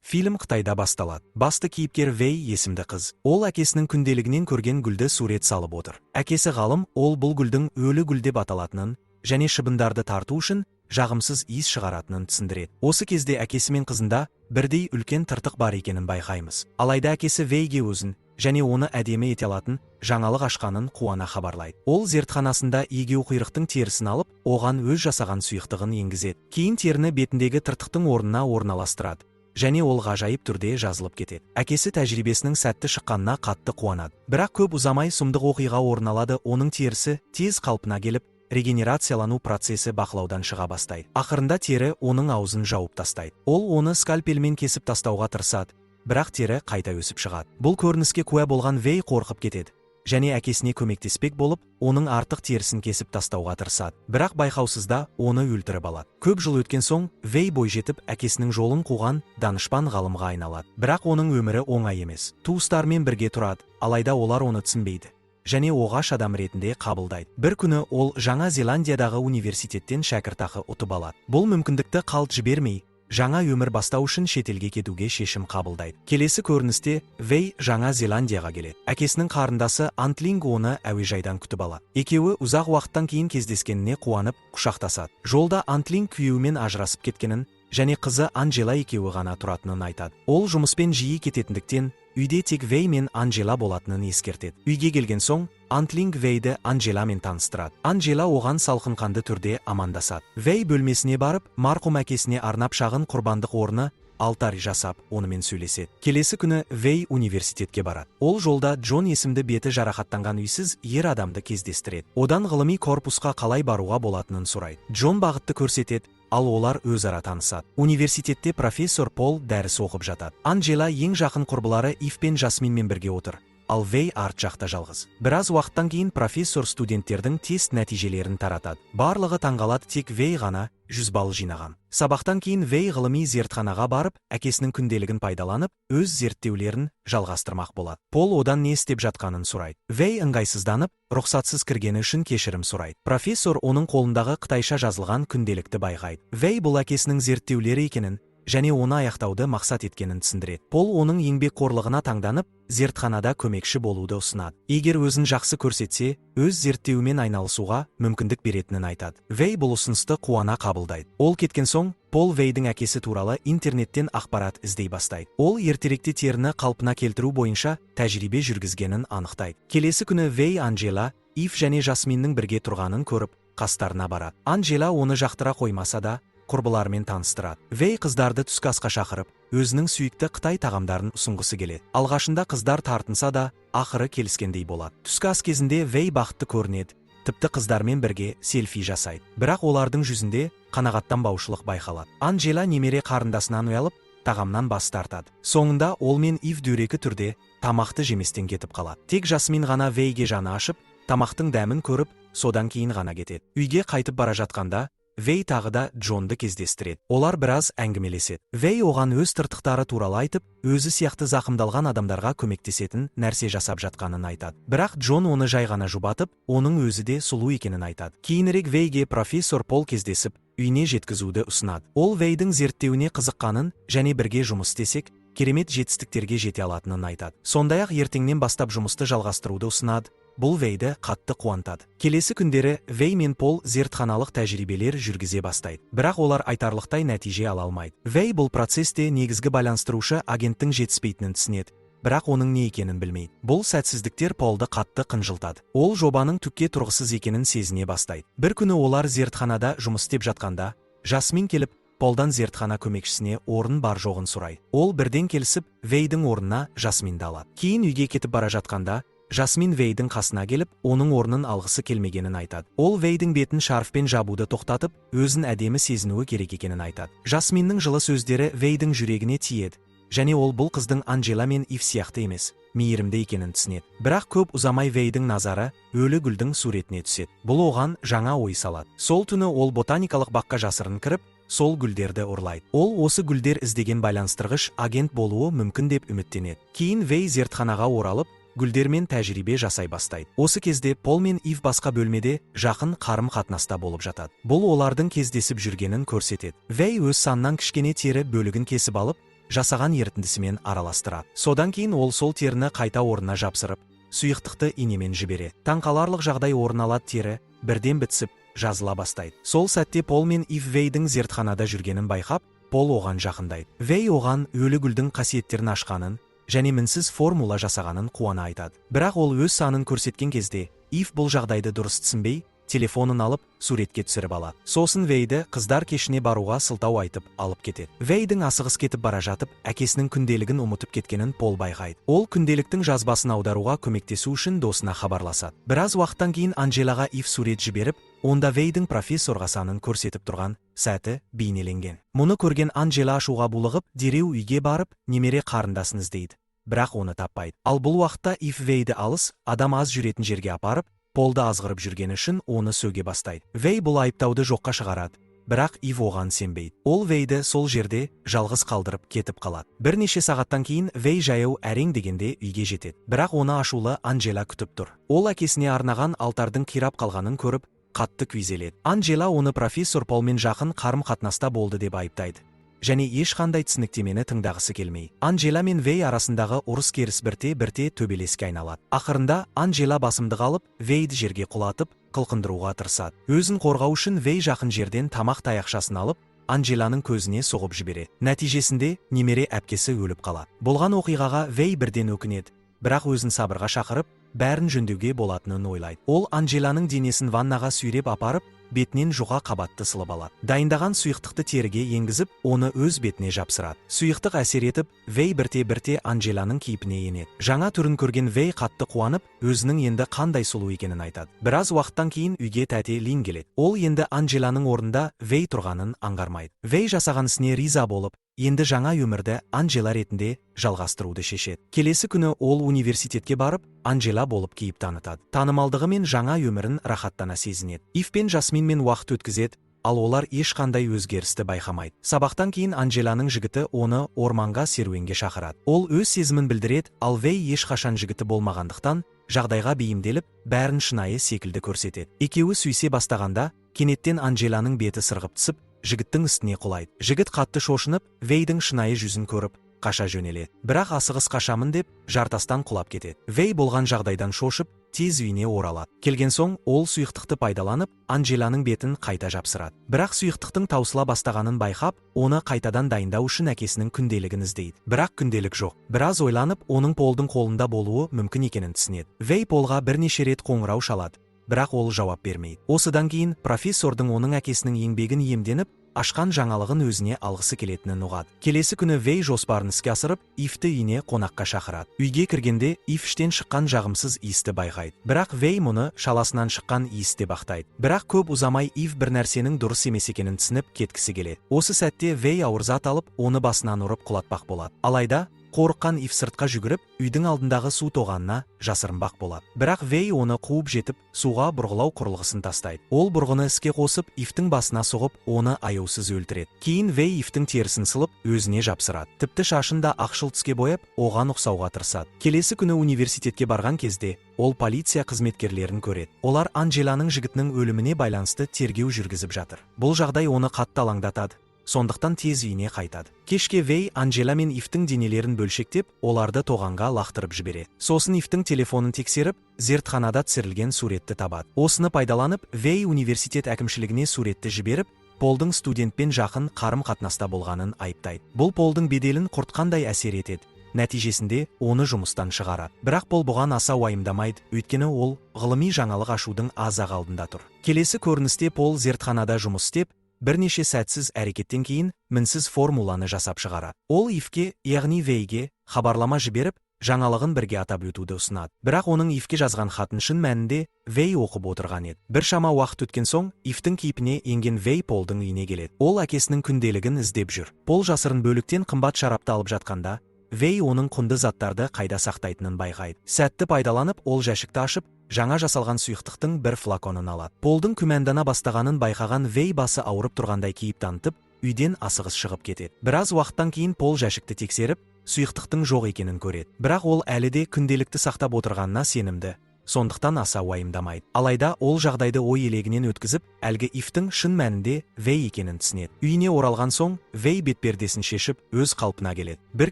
Фильм Қытайда басталады. Басты кейіпкер Вэй есімді қыз. Ол әкесінің күнделігінен көрген гүлді сурет салып отыр. Әкесі ғалым, ол бұл гүлдің өлі гүл деп аталатынын және шыбындарды тарту үшін жағымсыз иіс шығаратынын түсіндіреді. Осы кезде әкесі мен қызында бірдей үлкен тыртық бар екенін байқаймыз. Алайда әкесі Вэйге өзін және оны әдемі ете алатын жаңалық ашқанын қуана хабарлайды. Ол зертханасында егеу құйрықтың терісін алып, оған өз жасаған сұйықтығын енгізеді. Кейін теріні бетіндегі тыртықтың орнына орналастырады және ол ғажайып түрде жазылып кетеді. Әкесі тәжірибесінің сәтті шыққанына қатты қуанады. Бірақ көп ұзамай сұмдық оқиға орын алады. Оның терісі тез қалпына келіп, регенерациялану процесі бақылаудан шыға бастайды. Ақырында тері оның аузын жауып тастайды. Ол оны скальпельмен кесіп тастауға тырысады, бірақ тері қайта өсіп шығады. Бұл көрініске куә болған Вэй қорқып кетеді және әкесіне көмектеспек болып, оның артық терісін кесіп тастауға тырысады. Бірақ байқаусызда оны өлтіріп алады. Көп жыл өткен соң Вэй бойжетіп әкесінің жолын қуған данышпан ғалымға айналады. Бірақ оның өмірі оңай емес. Туыстарымен бірге тұрады, алайда олар оны түсінбейді және оғаш адам ретінде қабылдайды. Бір күні ол Жаңа Зеландиядағы университеттен шәкіртақы ұтып алады. Бұл мүмкіндікті қалт жібермей, жаңа өмір бастау үшін шетелге кетуге шешім қабылдайды. Келесі көріністе Вэй Жаңа Зеландияға келеді. Әкесінің қарындасы Антлинг оны әуежайдан күтіп алады. Екеуі ұзақ уақыттан кейін кездескеніне қуанып, құшақтасады. Жолда Антлинг күйеуімен ажырасып кеткенін және қызы Анджела екеуі ғана тұратынын айтады. Ол жұмыспен жиі кететіндіктен, үйде тек Вэй мен Анджела болатынын ескертеді. Үйге келген соң, Антлинг Вэйді Анджеламен таныстырады. Анджела оған салқынқанды түрде амандасады. Вэй бөлмесіне барып, марқұм әкесіне арнап шағын құрбандық орны алтарь жасап, онымен сөйлеседі. Келесі күні Вэй университетке барады. Ол жолда Джон есімді беті жарақаттанған үйсіз ер адамды кездестіреді. Одан ғылыми корпусқа қалай баруға болатынын сұрайды. Джон бағытты көрсетеді, ал олар өзара танысады. Университетте профессор Пол дәріс оқып жатады. Анджела ең жақын құрбылары Ив пен Жасминмен бірге отыр, ал Вэй арт жақта жалғыз. Біраз уақыттан кейін профессор студенттердің тест нәтижелерін таратады. Барлығы таңғалады, тек Вэй ғана 100 балл жинаған. Сабақтан кейін Вэй ғылыми зертханаға барып, әкесінің күнделігін пайдаланып, өз зерттеулерін жалғастырмақ болады. Пол одан не істеп жатқанын сұрайды. Вэй ыңғайсызданып, рұқсатсыз кіргені үшін кешірім сұрайды. Профессор оның қолындағы қытайша жазылған күнделікті байқайды. Вэй бұл әкесінің зерттеулері екенін және оны аяқтауды мақсат еткенін түсіндіреді. Пол оның еңбекқорлығына таңданып, зертханада көмекші болуды ұсынады. Егер өзін жақсы көрсетсе, өз зерттеуімен айналысуға мүмкіндік беретінін айтады. Вэй бұл ұсынысты қуана қабылдайды. Ол кеткен соң, Пол Вэйдің әкесі туралы интернеттен ақпарат іздей бастайды. Ол ертеректе теріні қалпына келтіру бойынша тәжірибе жүргізгенін анықтайды. Келесі күні Вэй Анджела, Ив және Жасминнің бірге тұрғанын көріп, қастарына барады. Анджела оны жақтыра қоймаса да, құрбылармен таныстырады. Вэй қыздарды түскі асқа шақырып, өзінің сүйікті Қытай тағамдарын ұсынғысы келеді. Алғашында қыздар тартынса да, ақыры келіскендей болады. Түскі ас кезінде Вэй бақытты көрінеді, тіпті қыздармен бірге селфи жасайды. Бірақ олардың жүзінде қанағаттанбаушылық байқалады. Анджела немере қарындасынан ұялып, тағамнан бас тартады. Соңында ол мен Ив дөрекі түрде тамақты жеместен кетіп қалады. Тек Жасмин ғана Вэйге жаны ашып, тамақтың дәмін көріп, содан кейін ғана кетеді. Үйге қайтып бара жатқанда, Вэй тағы да Джонды кездестіреді. Олар біраз әңгімелеседі. Вэй оған өз тыртықтары туралы айтып, өзі сияқты зақымдалған адамдарға көмектесетін нәрсе жасап жатқанын айтады. Бірақ Джон оны жай ғана жұбатып, оның өзі де сұлу екенін айтады. Кейінірек Вэйге профессор Пол кездесіп, үйіне жеткізуді ұсынады. Ол Вэйдің зерттеуіне қызыққанын және бірге жұмыс істесек, керемет жетістіктерге жете алатынын айтады. Сондай-ақ ертеңнен бастап жұмысты жалғастыруды ұсынады. Бұл Вэйді қатты қуантады. Келесі күндері Вэй мен Пол зертханалық тәжірибелер жүргізе бастайды. Бірақ олар айтарлықтай нәтиже ала алмайды. Вэй бұл процесте негізгі байланыстырушы агенттің жетіспейтінін түсінеді, бірақ оның не екенін білмейді. Бұл сәтсіздіктер Полды қатты қынжылтады. Ол жобаның түкке тұрғысыз екенін сезіне бастайды. Бір күні олар зертханада жұмыс істеп жатқанда, Жасмин келіп, Полдан зертхана көмекшісіне орын бар жоғын сұрайды. Ол бірден келісіп, Вэйдің орнына Жасминді алады. Кейін үйге кетіп бара жатқанда, Жасмин Вэйдің қасына келіп, оның орнын алғысы келмегенін айтады. Ол Вэйдің бетін шарфпен жабуды тоқтатып, өзін әдемі сезінуі керек екенін айтады. Жасминнің жылы сөздері Вэйдің жүрегіне тиеді, және ол бұл қыздың Анджела мен Ив сияқты емес, мейірімді екенін түсінеді. Бірақ көп ұзамай Вэйдің назары өлі гүлдің суретіне түседі. Бұл оған жаңа ой салады. Сол түні ол ботаникалық баққа жасырын кіріп, сол гүлдерді ұрлайды. Ол осы гүлдер іздеген байланыстырғыш агент болуы мүмкін деп үміттенеді. Кейін Вэй зертханаға оралып, гүлдермен тәжірибе жасай бастайды. Осы кезде Пол мен Ив басқа бөлмеде жақын қарым-қатынаста болып жатады. Бұл олардың кездесіп жүргенін көрсетеді. Вэй өз санынан кішкене тері бөлігін кесіп алып, жасаған ерітіндісімен араластырады. Содан кейін ол сол теріні қайта орнына жапсырып, сұйықтықты инемен жібереді. Таңқаларлық жағдай орын алады, тері бірден бітісіп, жазыла бастайды. Сол сәтте Пол мен Ив Вейдің зертханада жүргенін байқап, Пол оған жақындайды. Вей оған өлі гүлдің қасиеттерін ашқанын және мінсіз формула жасағанын қуана айтады. Бірақ ол өз санын көрсеткен кезде, Ив бұл жағдайды дұрыс түсінбей, телефонын алып, суретке түсіріп алады. Сосын Вейді қыздар кешіне баруға сылтау айтып алып кетеді. Вейдің асығыс кетіп бара жатып, әкесінің күнделігін ұмытып кеткенін Пол байқайды. Ол күнделіктің жазбасын аударуға көмектесу үшін досына хабарласады. Біраз уақыттан кейін Анджелаға Ив сурет жіберіп, онда Вейдің профессорға санын көрсетіп тұрған сәті бейнеленген. Мұны көрген Анджела ашуға булығып, дереу үйге барып, немере қарындасын іздейді. Бірақ оны таппайды. Ал бұл уақытта Ив Вейді алыс, адам аз жүретін жерге апарып, Полды азғырып жүргені үшін оны сөге бастайды. Вей бұл айыптауды жоққа шығарады, бірақ Ив оған сенбейді. Ол Вейді сол жерде жалғыз қалдырып кетіп қалады. Бірнеше сағаттан кейін Вей жаяу әрең дегенде үйге жетеді. Бірақ оны ашулы Анджела күтіп тұр. Ол әкесіне арнаған алтардың қирап қалғанын көріп, қатты күйзеледі. Анджела оны профессор Полмен жақын қарым-қатынаста болды деп айыптайды. Және ешқандай түсініктемені тыңдағысы келмей. Анджела мен Вей арасындағы ұрыс-керіс бірте-бірте төбелеске айналады. Ақырында Анджела басымдық алып, Вейді жерге құлатып, қылқындыруға тырысады. Өзін қорғау үшін Вей жақын жерден тамақ таяқшасын алып, Анджеланың көзіне соғып жібереді. Нәтижесінде немере әпкесі өліп қалады. Болған оқиғаға Вей бірден өкінеді, бірақ өзін сабырға шақырып, бәрін жөндеуге болатынын ойлайды. Ол Анджеланың денесін ваннаға сүйреп апарып, бетінен жұқа қабатты сылып алады. Дайындаған сұйықтықты теріге енгізіп, оны өз бетіне жапсырады. Сұйықтық әсер етіп, Вей бірте-бірте Анджеланың кейпіне енеді. Жаңа түрін көрген Вей қатты қуанып, өзінің енді қандай сұлу екенін айтады. Біраз уақыттан кейін үйге тәте Лин келеді. Ол енді Анджеланың орнында Вей тұрғанын аңғармайды. Вей жасаған ісіне риза болып, енді жаңа өмірді Анджела ретінде жалғастыруды шешеді. Келесі күні ол университетке барып, Анджела болып кейіп танытады. Танымалдығы мен жаңа өмірін рахаттана сезінеді. Ив пен Жасминмен уақыт өткізеді, ал олар ешқандай өзгерісті байқамайды. Сабақтан кейін Анджеланың жігіті оны орманға серуенге шақырады. Ол өз сезімін білдіреді, ал Вей ешқашан жігіті болмағандықтан, жағдайға бейімделіп, бәрін шынайы секілді көрсетеді. Екеуі сүйсе бастағанда, кенеттен Анджеланың беті сырғып түсіп, жігіттің үстіне құлайды. Жігіт қатты шошынып, Вейдің шынайы жүзін көріп, қаша жөнеледі. Бірақ асығыс қашамын деп, жартастан құлап кетеді. Вей болған жағдайдан шошып, тез үйіне оралады. Келген соң, ол сұйықтықты пайдаланып, Анджеланың бетін қайта жапсырады. Бірақ сұйықтықтың таусыла бастағанын байқап, оны қайтадан дайындау үшін әкесінің күнделігін іздейді. Бірақ күнделік жоқ. Біраз ойланып, оның Полдың қолында болуы мүмкін екенін түсінеді. Вей Полға бірнеше рет қоңырау шалады, бірақ ол жауап бермейді. Осыдан кейін профессордың оның әкесінің еңбегін иемденіп, ашқан жаңалығын өзіне алғысы келетінін ұғады. Келесі күні Вей жоспарын іске асырып, Ивті үйіне қонаққа шақырады. Үйге кіргенде Ив іштен шыққан жағымсыз иісті байқайды. Бірақ Вей мұны шаласынан шыққан иіс деп ақтайды. Бірақ көп ұзамай Ив бір нәрсенің дұрыс емес екенін түсініп кеткісі келеді. Осы сәтте Вей ауыр зат алып, оны басынан ұрып құлатпақ болады. Алайда қорыққан Ив сыртқа жүгіріп, үйдің алдындағы су тоғанына жасырынбақ болады. Бірақ Вей оны қуып жетіп, суға бұрғылау құрылғысын тастайды. Ол бұрғыны іске қосып, Ивтің басына соғып, оны аяусыз өлтіреді. Кейін Вей Ивтің терісін сылып, өзіне жапсырады. Тіпті шашын да ақшыл түске бояп, оған ұқсауға тырысады. Келесі күні университетке барған кезде, ол полиция қызметкерлерін көреді. Олар Анджеланың жігітінің өліміне байланысты тергеу жүргізіп жатыр. Бұл жағдай оны қатты алаңдатады. Сондықтан тез үйіне қайтады. Кешке Вей Анджела мен Ивтің денелерін бөлшектеп, оларды тоғанға лақтырып жібереді. Сосын Ивтің телефонын тексеріп, зертханада түсірілген суретті табады. Осыны пайдаланып, Вей университет әкімшілігіне суретті жіберіп, Полдың студентпен жақын қарым-қатынаста болғанын айыптайды. Бұл Полдың беделін құртқандай әсер етеді. Нәтижесінде оны жұмыстан шығарады. Бірақ Пол бұған аса уайымдамайды, өйткені ол ғылыми жаңалық ашудың аз-ақ алдында тұр. Келесі көріністе Пол зертханада жұмыс істеп, бірнеше сәтсіз әрекеттен кейін мінсіз формуланы жасап шығарады. Ол Ивке, яғни Вейге, хабарлама жіберіп, жаңалығын бірге атап өтуді ұсынады. Бірақ оның Ивке жазған хатын шын мәнінде Вей оқып отырған еді. Біршама уақыт өткен соң, Ивтің кейпіне енген Вей Полдың үйіне келеді. Ол әкесінің күнделігін іздеп жүр. Пол жасырын бөліктен қымбат шарапты алып жатқанда, Вей оның құнды заттарды қайда сақтайтынын байқайды. Сәтті пайдаланып, ол жәшікті ашып, жаңа жасалған сұйықтықтың бір флаконын алады. Полдың күмәндана бастағанын байқаған Вей басы ауырып тұрғандай кейіп танытып, үйден асығыс шығып кетеді. Біраз уақыттан кейін Пол жәшікті тексеріп, сұйықтықтың жоқ екенін көреді. Бірақ ол әлі де күнделікті сақтап отырғанына сенімді. сондықтан аса уайымдамайды. Алайда ол жағдайды ой елегінен өткізіп, әлгі Ивтің шын мәнінде Вэй екенін түсінеді. Үйіне оралған соң, Вэй бетпердесін шешіп, өз қалпына келеді. Бір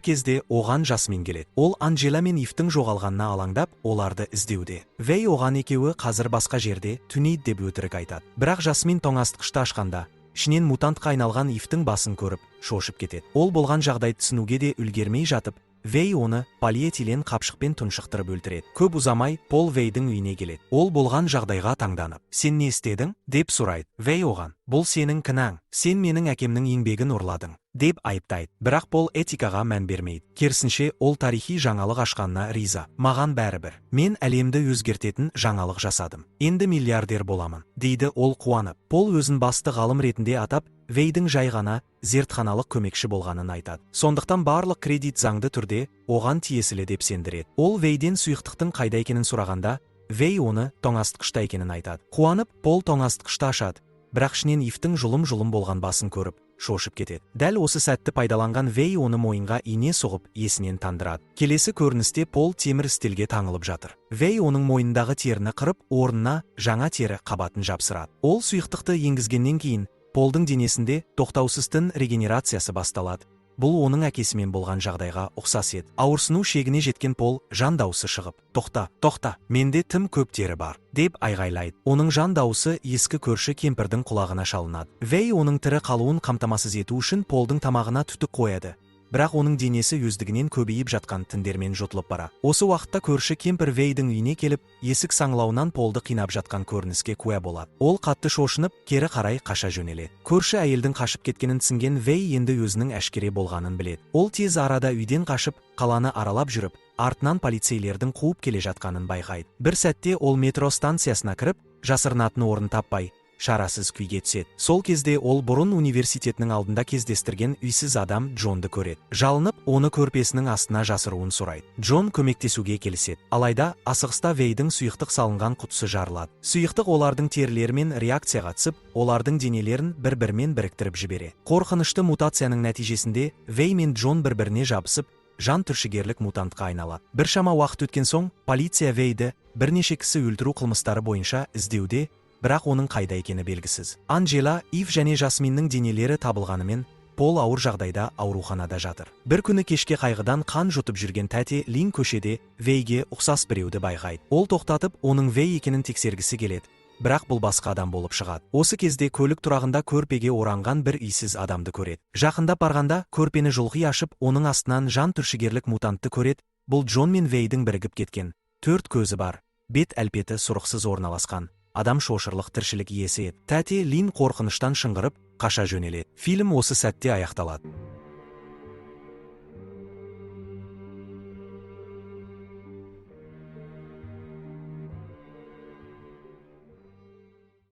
кезде оған Жасмин келеді. Ол Анджела мен Ивтің жоғалғанына алаңдап, оларды іздеуде. Вэй оған екеуі қазір басқа жерде түнейді деп өтірік айтады. Бірақ Жасмин тоңазытқышты ашқанда, ішінен мутантқа айналған Ивтің басын көріп, шошып кетеді. Ол болған жағдайды түсінуге де үлгермей жатып, Вэй оны полиэтилен қапшықпен тұншықтырып өлтіреді. Көп ұзамай Пол Вэйдің үйіне келеді. Ол болған жағдайға таңданып, «Сен не істедің?» деп сұрайды. Вэй оған, «Бұл сенің кінәң, сен менің әкемнің еңбегін ұрладың», деп айыптайды. Бірақ Пол этикаға мән бермейді. Керісінше, ол тарихи жаңалық ашқанына риза. «Маған бәрібір. Мен әлемді өзгертетін жаңалық жасадым. Енді миллиардер боламын», дейді ол қуанып. Пол өзін басты ғалым ретінде атап, Вэйдің жай ғана зертханалық көмекші болғанын айтады. Сондықтан барлық кредит заңды түрде оған тиесілі деп сендіреді. Ол Вэйден сұйықтықтың қайда екенін сұрағанда, Вэй оны тоңазытқышта екенін айтады. Қуанып, Пол тоңазытқышты ашады, бірақ ішінен Ивтің жұлым-жұлым болған басын көріп, шошып кетеді. Дәл осы сәтті пайдаланған Вэй оны мойынға ине соғып, есінен тандырады. Келесі көріністе Пол темір стелге таңылып жатыр. Вэй оның мойнындағы теріні қырып, орнына жаңа тері қабатын жапсырады. Ол сұйықтықты енгізгеннен кейін Полдың денесінде тоқтаусыз тін регенерациясы басталады. Бұл оның әкесімен болған жағдайға ұқсас еді. Ауырсыну шегіне жеткен Пол жан дауысы шығып, тоқта, менде тым көп тері бар», деп айғайлайды. Оның жан дауысы ескі көрші кемпірдің құлағына шалынады. Вэй оның тірі қалуын қамтамасыз ету үшін Полдың тамағына түтік қояды. Бірақ оның денесі өздігінен көбейіп жатқан тіндермен жұтылып бара. Осы уақытта көрші кемпір Вэйдің үйіне келіп, есік саңлауынан Полды қинап жатқан көрініске куә болады. Ол қатты шошынып, кері қарай қаша жөнеледі. Көрші әйелдің қашып кеткенін түсінген Вэй енді өзінің әшкере болғанын біледі. Ол тез арада үйден қашып, қаланы аралап жүріп, артынан полицейлердің қуып келе жатқанын байқайды. Бір сәтте ол метро станциясына кіріп, жасырынатын орын таппай, шарасыз күйге түседі. Сол кезде ол бұрын университетінің алдында кездестірген үйсіз адам Джонды көреді. Жалынып, оны көрпесінің астына жасыруын сұрайды. Джон көмектесуге келіседі. Алайда, асығыста Вэйдің сұйықтық салынған құтысы жарылады. Сұйықтық олардың терілерімен реакцияға түсіп, олардың денелерін бір-бірімен біріктіріп жібереді. Қорқынышты мутацияның нәтижесінде Вэй мен Джон бір-біріне жабысып, жан түршігерлік мутантқа айналады. Біршама уақыт өткен соң, полиция Вэйді бірнеше кісі өлтіру қылмыстары бойынша іздеуде, бірақ оның қайда екені белгісіз. Анджела, Ив және Жасминнің денелері табылғанымен, Пол ауыр жағдайда ауруханада жатыр. Бір күні кешке қайғыдан қан жұтып жүрген тәте Лин көшеде Вэйге ұқсас біреуді байқайды. Ол тоқтатып, оның Вэй екенін тексергісі келеді. Бірақ бұл басқа адам болып шығады. Осы кезде көлік тұрағында көрпеге оранған бір үйсіз адамды көреді. Жақындап барғанда, көрпені жұлғи ашып, оның астынан жан түршігерлік мутантты көреді. Бұл Джон мен Вэйдің бірігіп кеткен. 4 көзі бар. Бет әлпеті сұрықсыз орналасқан. Адам шошырлық тіршілік иесі еді. Тәте Лин қорқыныштан шыңғырып, қаша жөнеледі. Фильм осы сәтте аяқталады.